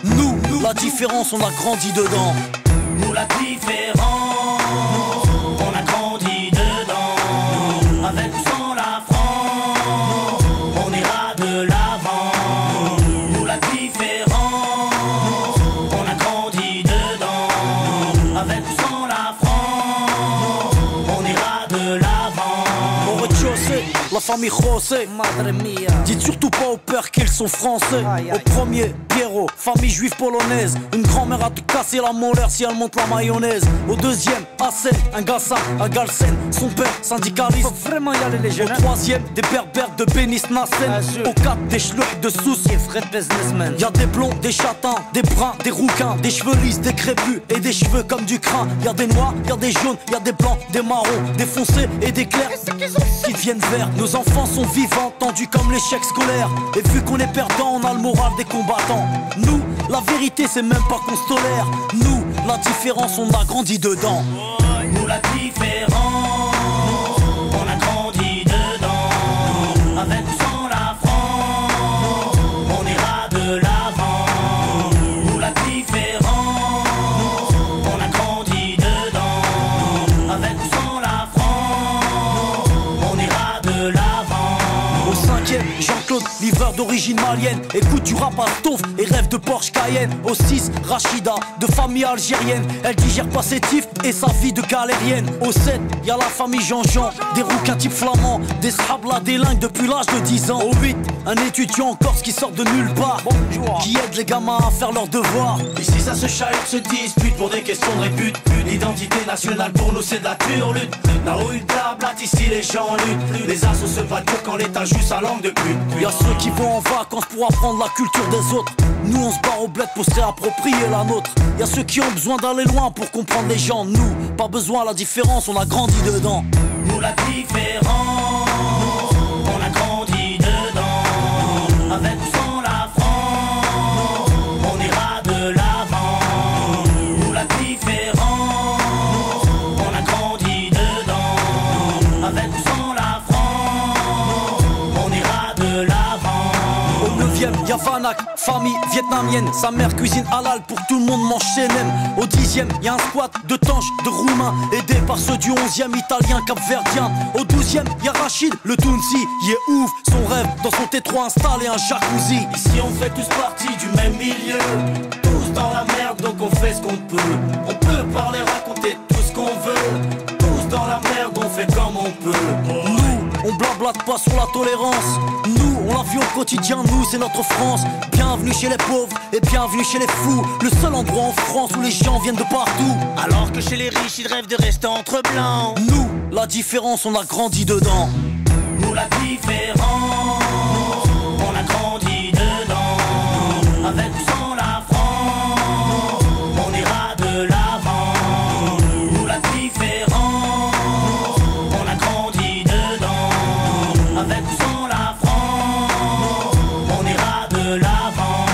Nous, la différence, on a grandi dedans. Nous, la différence, on a grandi dedans. Avec ou sans la France, on ira de l'avant. Nous, la différence, on a grandi dedans. Avec ou sans la France, on ira de l'avant. Au rez-de-chaussée, la famille José, madre mia. Dites surtout pas au père qu'ils sont français. Au premier, Pierrot, famille juive polonaise. Une grand-mère a te casser la molaire si elle monte la mayonnaise. Au deuxième, Hassen, un Gassan, un Galsen. Son père, syndicaliste. Faut vraiment y aller les jeunes. Au troisième, des berbères de Bénis Nassen. Au quatre, des schlucks de soucis, vrais businessmen. Y'a des blonds, des châtains, des bruns, des rouquins, des cheveux lisses, des crépus et des cheveux comme du crin. Y'a des noirs, y'a des jaunes, y'a des blancs, des marrons, des foncés et des clairs qui deviennent verts. Nos enfants sont vivants, tendus comme l'échec scolaire. Et vu qu'on est perdant, on a le moral des combattants. Nous, la vérité c'est même pas qu'on se tolère. Nous, la différence on a grandi dedans. Nous, la différence, on a grandi dedans. Avec ou sans la France, on ira de l'avant. Nous, la différence, on a grandi dedans. Avec ou sans la France, on ira de l'avant. Au cinquième, Jean-Claude, livreur d'origine malienne. Écoute du rap à Stauff et rêve de Porsche Cayenne. Au 6, Rachida, de famille algérienne. Elle digère pas ses tifs et sa vie de galérienne. Au 7, y'a la famille Jean-Jean, des rouquins type flamands, des srablas délingues depuis l'âge de 10 ans. Au 8, un étudiant en Corse qui sort de nulle part, qui aide les gamins à faire leurs devoirs. Ici ça se chahute, se dispute pour des questions de répute. L'identité nationale pour nous c'est de la turlute. La rue de blabla, ici les gens luttent. Les assos se battent quand l'état joue sa langue de pute. Y'a ceux qui vont en vacances pour apprendre la culture des autres. Nous on se barre au bled pour se réapproprier la nôtre. Y'a ceux qui ont besoin d'aller loin pour comprendre les gens. Nous, pas besoin, la différence, on a grandi dedans. Nous, la différence, on a grandi dedans. Avec ou sans la France, on ira de l'avant. Nous, la différence, on a grandi dedans. Avec ou sans la France, on ira de l'avant. Au 9ème, y'a Vanak, famille vietnamienne. Sa mère cuisine halal pour que tout le monde mange chez Nem. Au 10ème, y'a un squat de tanches, de roumains, aidé par ceux du 11ème, italien, capverdien. Au 12ème, y'a Rachid, le Tounsi, il est ouf. Son rêve, dans son T3 installé un jacuzzi. Ici on fait tous partie du même milieu. Tous dans la merde donc on fait ce qu'on peut. On peut parler, raconter tout ce qu'on veut. Tous dans la merde on fait comme on peut. Nous, on blablate pas sur la tolérance. Nous, on la vit au quotidien, nous c'est notre France. Bienvenue chez les pauvres et bienvenue chez les fous. Le seul endroit en France où les gens viennent de partout. Alors que chez les riches ils rêvent de rester entre blancs. Nous, la différence on a grandi dedans. Nous, la différence, on a grandi dedans. Avec ou sans la France, on ira de l'avant. Nous, la différence, on a grandi dedans. Avec ou sans la France, on ira de l'avant.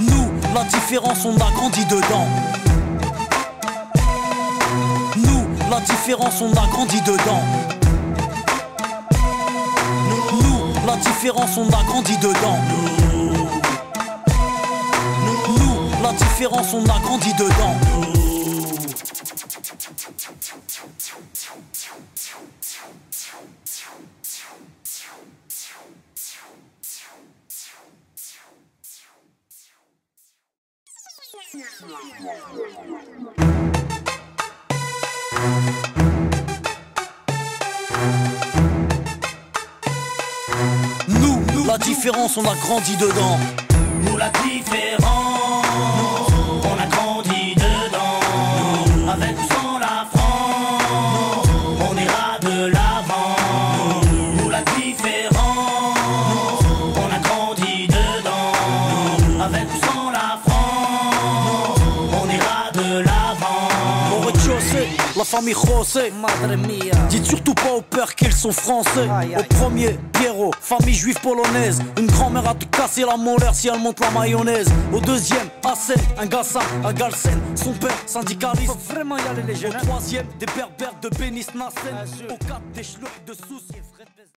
Nous, la différence on a grandi dedans. Nous, la différence on a grandi dedans. Nous, la différence on a grandi dedans. Nous, la différence on a grandi dedans. Nous, la différence, on a grandi dedans. Nous, la différence, on a grandi dedans. Avec ou sans la France, on ira de l'avant. Nous, la différence, on a grandi dedans. Avec ou sans la France, on ira de l'avant. Au rez-de-chaussée, la famille José, madre mia. Dites surtout pas au père qu'ils sont français. Au premier, Pierrot, famille juive polonaise. Une grand-mère a te casser la molaire si elle monte la mayonnaise. Au deuxième, Hassen, un Gassan, un Galsen. Son père, syndicaliste. Faut vraiment y aller les jeunes. Au troisième, des berbères de Bénis Nassen. Au quatre, des schlucks de Sousse.